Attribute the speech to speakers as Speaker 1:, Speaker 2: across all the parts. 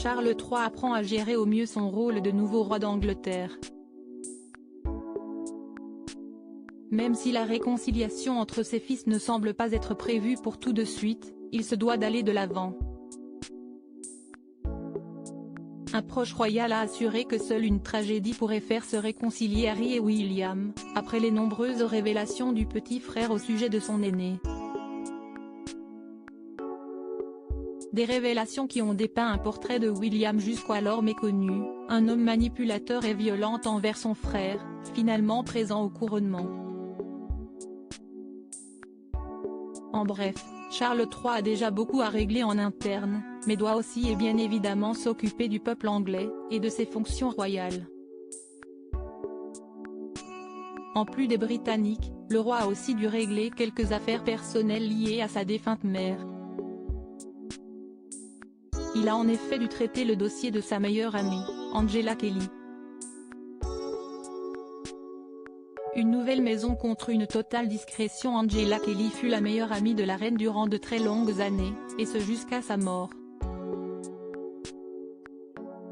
Speaker 1: Charles III apprend à gérer au mieux son rôle de nouveau roi d'Angleterre. Même si la réconciliation entre ses fils ne semble pas être prévue pour tout de suite, il se doit d'aller de l'avant. Un proche royal a assuré que seule une tragédie pourrait faire se réconcilier Harry et William, après les nombreuses révélations du petit frère au sujet de son aîné. Des révélations qui ont dépeint un portrait de William jusqu'alors méconnu, un homme manipulateur et violent envers son frère, finalement présent au couronnement. En bref, Charles III a déjà beaucoup à régler en interne, mais doit aussi et bien évidemment s'occuper du peuple anglais, et de ses fonctions royales. En plus des Britanniques, le roi a aussi dû régler quelques affaires personnelles liées à sa défunte mère. Il a en effet dû traiter le dossier de sa meilleure amie, Angela Kelly. Une nouvelle maison contre une totale discrétion. Angela Kelly fut la meilleure amie de la reine durant de très longues années, et ce jusqu'à sa mort.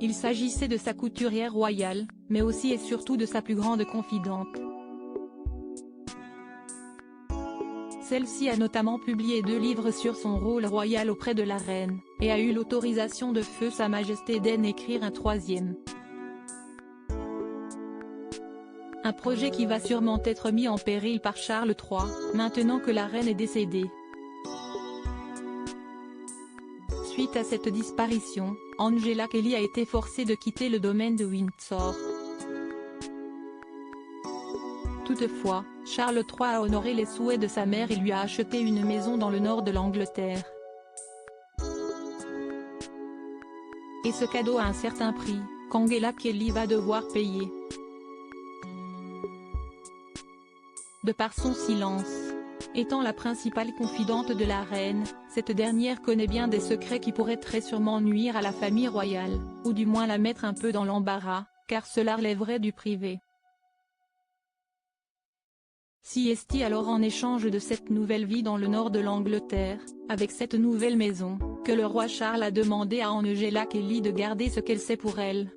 Speaker 1: Il s'agissait de sa couturière royale, mais aussi et surtout de sa plus grande confidente. Celle-ci a notamment publié 2 livres sur son rôle royal auprès de la reine, et a eu l'autorisation de feu Sa Majesté d'en écrire un 3e. Un projet qui va sûrement être mis en péril par Charles III, maintenant que la reine est décédée. Suite à cette disparition, Angela Kelly a été forcée de quitter le domaine de Windsor. Toutefois, Charles III a honoré les souhaits de sa mère et lui a acheté une maison dans le nord de l'Angleterre. Et ce cadeau a un certain prix, qu'Angela Kelly va devoir payer. De par son silence. Étant la principale confidente de la reine, cette dernière connaît bien des secrets qui pourraient très sûrement nuire à la famille royale, ou du moins la mettre un peu dans l'embarras, car cela relèverait du privé. Si est-il alors en échange de cette nouvelle vie dans le nord de l'Angleterre, avec cette nouvelle maison, que le roi Charles a demandé à Angela Kelly de garder ce qu'elle sait pour elle.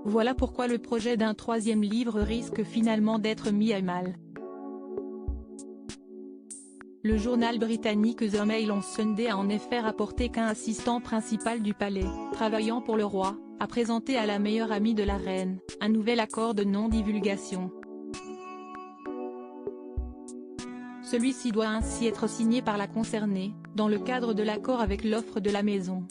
Speaker 1: Voilà pourquoi le projet d'un 3e livre risque finalement d'être mis à mal. Le journal britannique The Mail on Sunday a en effet rapporté qu'un assistant principal du palais, travaillant pour le roi, a présenté à la meilleure amie de la reine, un nouvel accord de non-divulgation. Celui-ci doit ainsi être signé par la concernée, dans le cadre de l'accord avec l'offre de la maison.